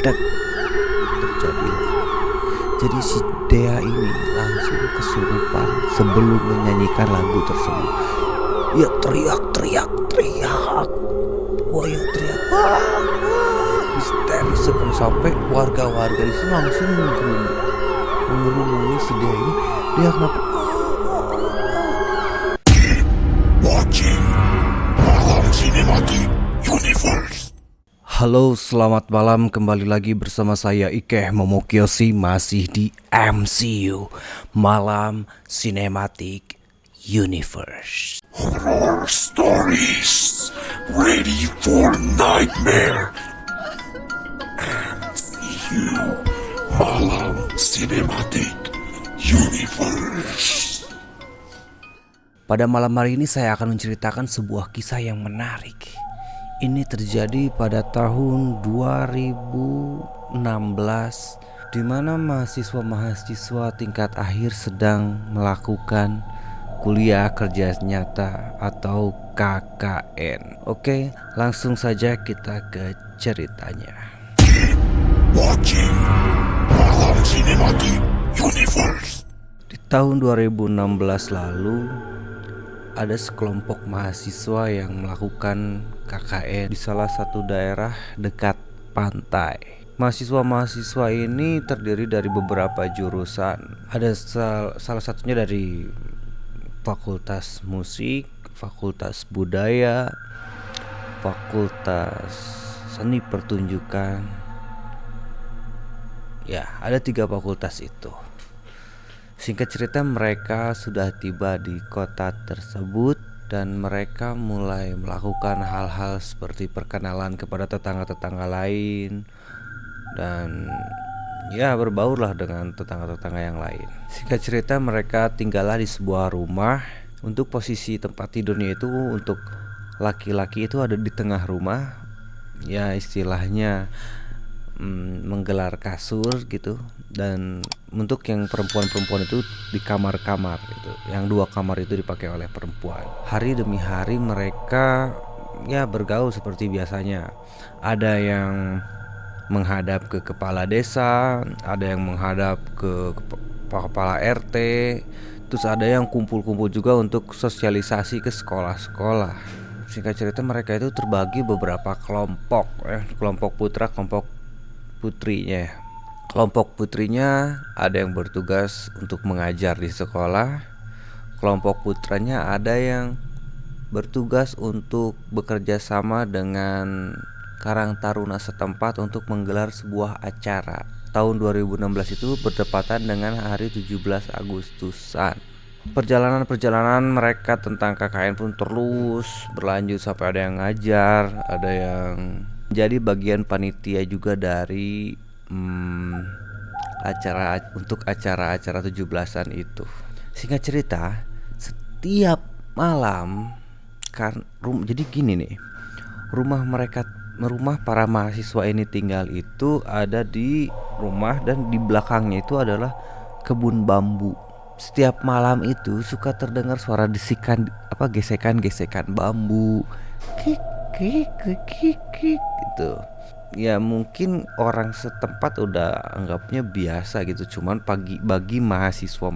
dan terjadilah. Jadi si Dea ini langsung kesurupan sebelum menyanyikan lagu tersebut. Dia teriak. Wah, ya teriak. Histeris sampai warga-warga di sini langsung mengerumuni si Dea ini. Dia kenapa? Watching Malam Sinematik Universe. Halo, selamat malam. Kembali lagi bersama saya Ikeh Momokyoshi, masih di MCU Malam Sinematik Universe. Horror stories ready for nightmare. MCU Malam Sinematik Universe. Pada malam hari ini saya akan menceritakan sebuah kisah yang menarik. Ini terjadi pada tahun 2016, di mana mahasiswa tingkat akhir sedang melakukan kuliah kerja nyata atau KKN. Oke, langsung saja kita ke ceritanya. Watching Malam Sinematik Universe. Di tahun 2016 lalu, ada sekelompok mahasiswa yang melakukan KKN di salah satu daerah dekat pantai. Mahasiswa-mahasiswa ini terdiri dari beberapa jurusan. Ada salah satunya dari Fakultas Musik, Fakultas Budaya, Fakultas Seni Pertunjukan. Ya, ada 3 fakultas itu. Singkat cerita, mereka sudah tiba di kota tersebut dan mereka mulai melakukan hal-hal seperti perkenalan kepada tetangga-tetangga lain dan ya berbaurlah dengan tetangga-tetangga yang lain. Singkat cerita, mereka tinggallah di sebuah rumah. Untuk posisi tempat tidurnya itu, untuk laki-laki itu ada di tengah rumah. Ya istilahnya menggelar kasur gitu, dan untuk yang perempuan itu di kamar-kamar gitu. Yang 2 kamar itu dipakai oleh perempuan. Hari demi hari mereka ya bergaul seperti biasanya. Ada yang menghadap ke kepala desa, ada yang menghadap ke kepala RT, terus ada yang kumpul-kumpul juga untuk sosialisasi ke sekolah-sekolah. Singkat cerita, mereka itu terbagi beberapa kelompok, kelompok putra, kelompok putrinya. Kelompok putrinya ada yang bertugas untuk mengajar di sekolah. Kelompok putranya ada yang bertugas untuk bekerja sama dengan Karang Taruna setempat untuk menggelar sebuah acara. Tahun 2016 itu bertepatan dengan hari 17 Agustusan. Perjalanan mereka tentang KKN pun terus berlanjut sampai ada yang ngajar, ada yang jadi bagian panitia juga dari acara-acara 17-an itu. Singkat cerita, setiap malam jadi gini nih. Rumah para mahasiswa ini tinggal itu ada di rumah, dan di belakangnya itu adalah kebun bambu. Setiap malam itu suka terdengar suara gesekan bambu. Kik gitu. Ya mungkin orang setempat udah anggapnya biasa gitu. Cuman bagi mahasiswa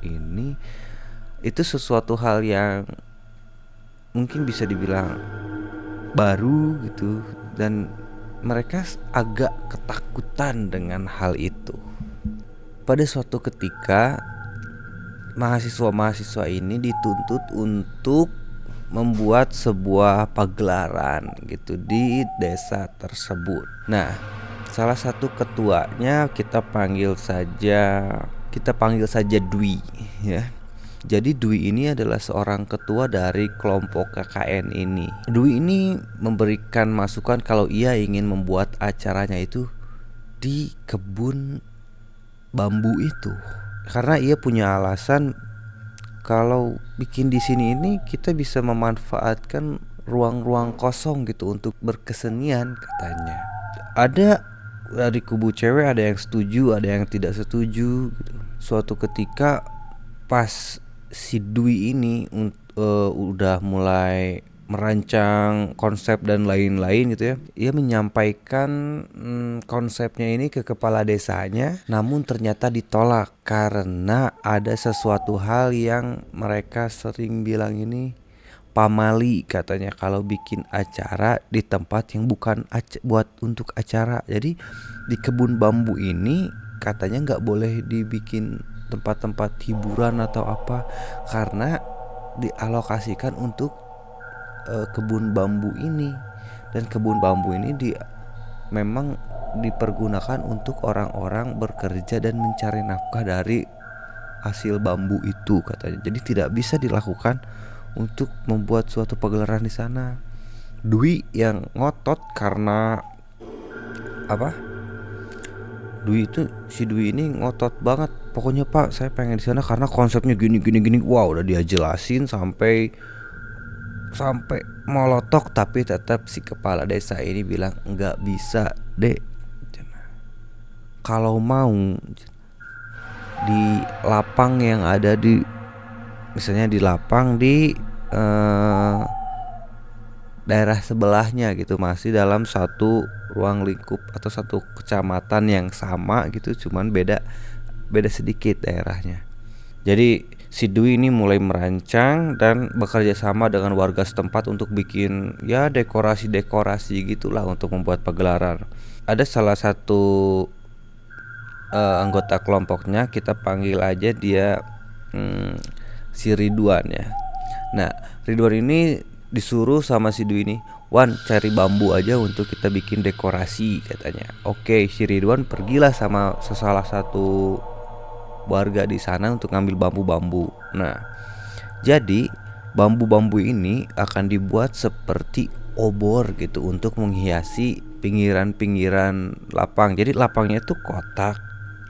ini itu sesuatu hal yang mungkin bisa dibilang baru gitu, dan mereka agak ketakutan dengan hal itu. Pada suatu ketika, mahasiswa ini dituntut untuk membuat sebuah pagelaran gitu di desa tersebut. Nah, salah satu ketuanya kita panggil saja Dwi ya. Jadi Dwi ini adalah seorang ketua dari kelompok KKN ini. Dwi ini memberikan masukan kalau ia ingin membuat acaranya itu di kebun bambu itu, karena ia punya alasan kalau bikin di sini ini kita bisa memanfaatkan ruang-ruang kosong gitu untuk berkesenian, katanya. Ada dari kubu cewek, ada yang setuju, ada yang tidak setuju gitu. Suatu ketika pas si Dwi ini udah mulai merancang konsep dan lain-lain gitu ya. Ia menyampaikan konsepnya ini ke kepala desanya, namun ternyata ditolak karena ada sesuatu hal yang mereka sering bilang ini pamali katanya, kalau bikin acara di tempat yang bukan buat untuk acara. Jadi di kebun bambu ini katanya nggak boleh dibikin tempat-tempat hiburan atau apa karena dialokasikan untuk kebun bambu ini, dan kebun bambu ini memang dipergunakan untuk orang-orang bekerja dan mencari nafkah dari hasil bambu itu katanya. Jadi tidak bisa dilakukan untuk membuat suatu pagelaran di sana. Dwi yang ngotot karena apa? Si Dwi ini ngotot banget. Pokoknya Pak, saya pengen di sana karena konsepnya gini. Wow, udah dia jelasin sampai molotok, tapi tetap si kepala desa ini bilang nggak bisa dek, kalau mau di lapang yang ada di misalnya di lapang di daerah sebelahnya gitu, masih dalam satu ruang lingkup atau satu kecamatan yang sama gitu, cuman beda sedikit daerahnya. Jadi si Dwi ini mulai merancang dan bekerja sama dengan warga setempat untuk bikin ya dekorasi gitulah untuk membuat pagelaran. Ada salah satu anggota kelompoknya, kita panggil aja dia si Ridwan ya. Nah, Ridwan ini disuruh sama si Dwi ini, "Wan, cari bambu aja untuk kita bikin dekorasi," katanya. Oke, si Ridwan pergilah sama salah satu warga di sana untuk ngambil bambu-bambu. Nah, jadi bambu-bambu ini akan dibuat seperti obor gitu untuk menghiasi pinggiran-pinggiran lapang. Jadi lapangnya itu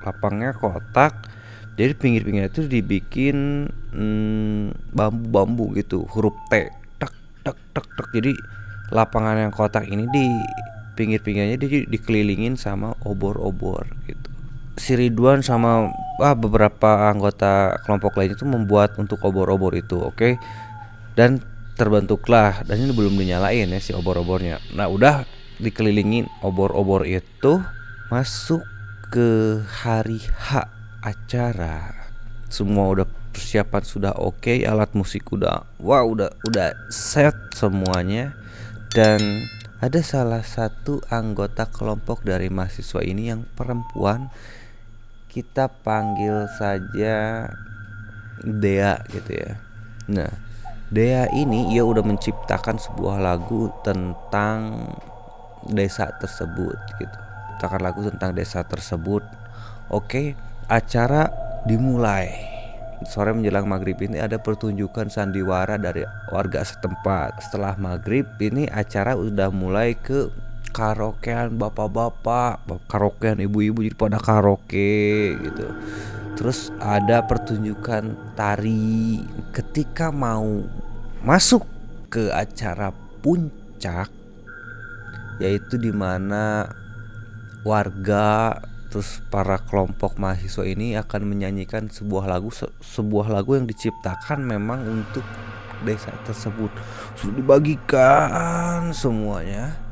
lapangnya kotak. Jadi pinggir-pinggirnya itu dibikin bambu-bambu gitu, huruf T, tak tak tak tak. Jadi lapangan yang kotak ini di pinggir-pinggirnya dikelilingin sama obor-obor gitu. Si Ridwan sama beberapa anggota kelompok lain itu membuat untuk obor-obor itu, oke. Dan terbentuklah, dan ini belum dinyalain ya si obor-obornya. Nah, udah dikelilingin obor-obor itu, masuk ke hari H acara. Semua udah persiapan sudah oke, alat musik udah set semuanya. Dan ada salah satu anggota kelompok dari mahasiswa ini yang perempuan, kita panggil saja Dea gitu ya. Nah, Dea ini ia udah menciptakan sebuah lagu tentang desa tersebut gitu. Menciptakan lagu tentang desa tersebut. Oke, acara dimulai. Sore menjelang maghrib ini ada pertunjukan sandiwara dari warga setempat. Setelah maghrib ini acara udah mulai ke karaokean bapak-bapak, karaokean ibu-ibu, jadi pada karaoke gitu. Terus ada pertunjukan tari. Ketika mau masuk ke acara puncak, yaitu dimana warga terus para kelompok mahasiswa ini akan menyanyikan sebuah lagu yang diciptakan memang untuk desa tersebut. Sudah dibagikan semuanya.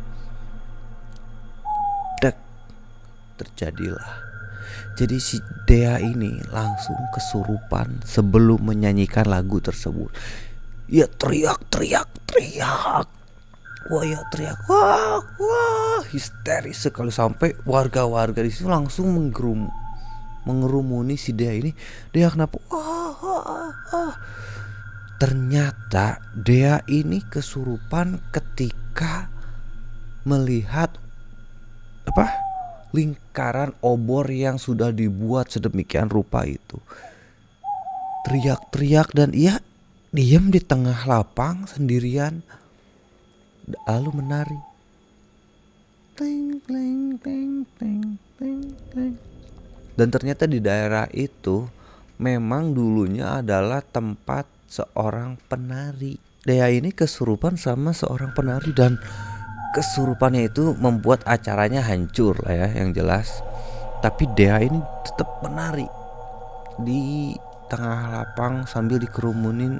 Terjadilah. Jadi si Dea ini langsung kesurupan sebelum menyanyikan lagu tersebut. Ya teriak. Wah, histeris sekali, sampai warga-warga di situ langsung mengerumuni si Dea ini. Dea kenapa? Ternyata Dea ini kesurupan ketika melihat lingkaran obor yang sudah dibuat sedemikian rupa itu. Teriak dan ia diam di tengah lapang sendirian, lalu menari. Teng teng teng teng teng teng. Dan ternyata di daerah itu memang dulunya adalah tempat seorang penari. Dea ini kesurupan sama seorang penari, dan kesurupannya itu membuat acaranya hancur lah ya, yang jelas. Tapi Dea ini tetap menari di tengah lapang sambil dikerumunin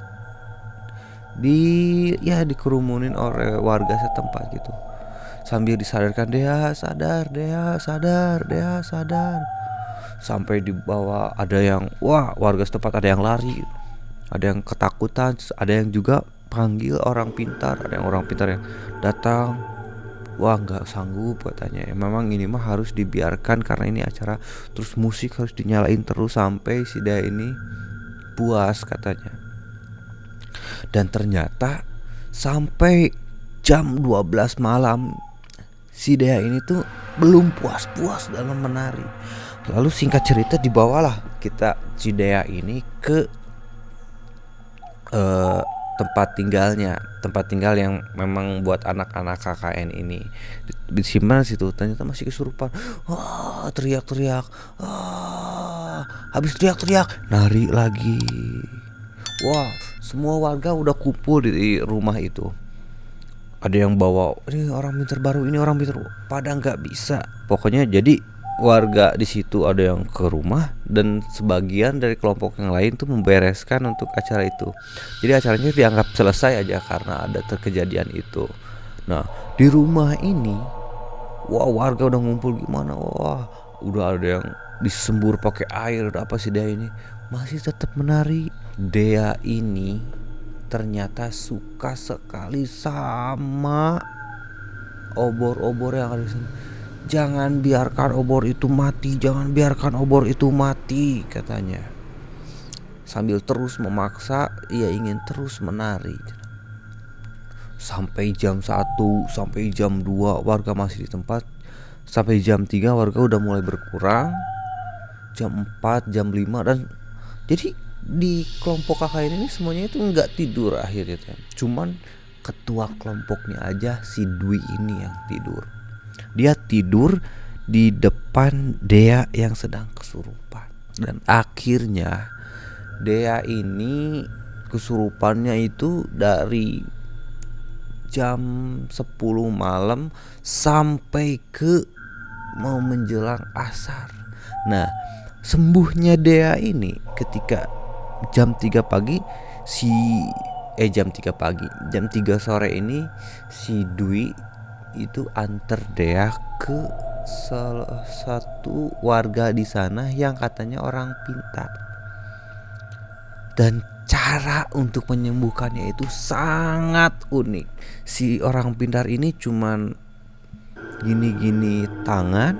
dikerumunin oleh warga setempat gitu. Sambil disadarkan, Dea sadar, Dea sadar, Dea sadar. Sampai di bawah ada yang warga setempat ada yang lari, ada yang ketakutan, ada yang juga panggil orang pintar, ada yang orang pintar yang datang. Nggak sanggup katanya. Memang ini mah harus dibiarkan karena ini acara, terus musik harus dinyalain terus sampai si Dea ini puas katanya. Dan ternyata sampai jam 12 malam si Dea ini tuh belum puas-puas dalam menari. Lalu singkat cerita dibawalah kita si Dea ini ke tempat tinggal yang memang buat anak-anak KKN ini. Disimpan situ, ternyata masih kesurupan. Teriak-teriak. Habis teriak-teriak, nari lagi. Semua warga udah kumpul di rumah itu. Ada yang bawa, ini orang pintar baru, ini orang pintar, pada nggak bisa. Pokoknya jadi warga di situ ada yang ke rumah dan sebagian dari kelompok yang lain tuh membereskan untuk acara itu. Jadi acaranya dianggap selesai aja karena ada kejadian itu. Nah di rumah ini, warga udah ngumpul gimana, udah ada yang disembur pakai air. Apa sih Dea ini masih tetap menari. Dea ini ternyata suka sekali sama obor-obor yang ada di sana. Jangan biarkan obor itu mati, jangan biarkan obor itu mati katanya. Sambil terus memaksa, ia ingin terus menari. Sampai jam 1, sampai jam 2 warga masih di tempat. Sampai jam 3 warga udah mulai berkurang. Jam 4, jam 5 dan jadi di kelompok KKN ini semuanya itu nggak tidur akhirnya. Cuman ketua kelompoknya aja si Dwi ini yang tidur. Dia tidur di depan Dea yang sedang kesurupan. Dan akhirnya Dea ini kesurupannya itu dari jam 10 malam sampai ke mau menjelang asar. Nah sembuhnya Dea ini ketika jam 3 pagi jam 3 sore ini si Dwi itu antar Dea ke salah satu warga di sana yang katanya orang pintar. Dan cara untuk menyembuhkannya itu sangat unik. Si orang pintar ini cuman gini-gini tangan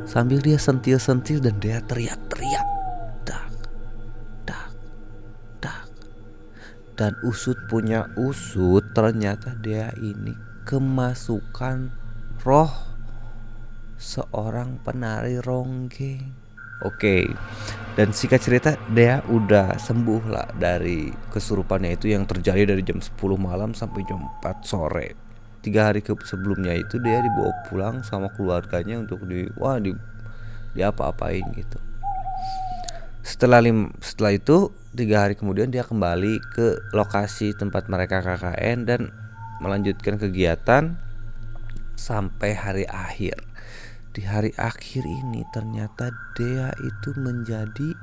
sambil dia sentil-sentil dan dia teriak-teriak. Dak, dak, dak. Dan usut punya usut, ternyata Dea ini kemasukan roh seorang penari ronggeng. Oke. Dan singkat cerita Dea udah sembuh lah dari kesurupannya itu yang terjadi dari jam 10 malam sampai jam 4 sore. 3 hari sebelumnya itu Dea dibawa pulang sama keluarganya untuk diapa-apain gitu. Setelah itu 3 hari kemudian dia kembali ke lokasi tempat mereka KKN dan melanjutkan kegiatan sampai hari akhir. Di hari akhir ini ternyata Dea itu menjadi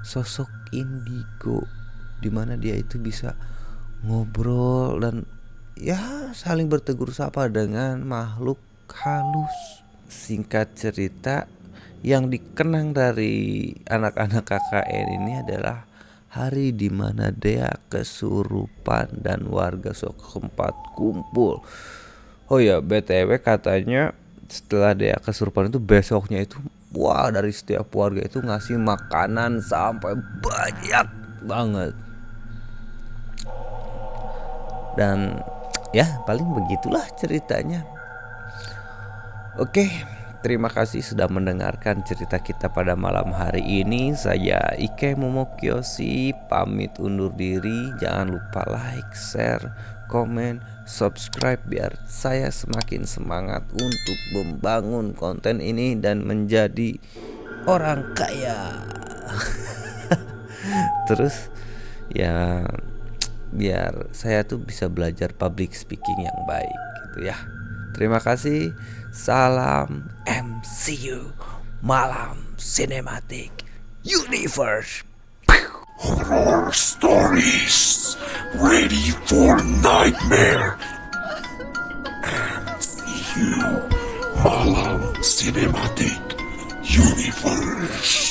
sosok indigo, dimana dia itu bisa ngobrol dan saling bertegur sapa dengan makhluk halus. Singkat cerita, yang dikenang dari anak-anak KKN ini adalah hari dimana Dea kesurupan dan warga setempat kumpul. Oh ya, BTW katanya setelah Dea kesurupan itu besoknya itu dari setiap warga itu ngasih makanan sampai banyak banget. Dan paling begitulah ceritanya. Oke. Terima kasih sudah mendengarkan cerita kita pada malam hari ini. Saya Ike Momokyoshi pamit undur diri. Jangan lupa like, share, komen, subscribe biar saya semakin semangat untuk membangun konten ini dan menjadi orang kaya. Terus biar saya tuh bisa belajar public speaking yang baik gitu ya. Terima kasih. Salam MCU Malam Cinematic Universe. Horror stories ready for nightmare. And see you, Malam Cinematic Universe.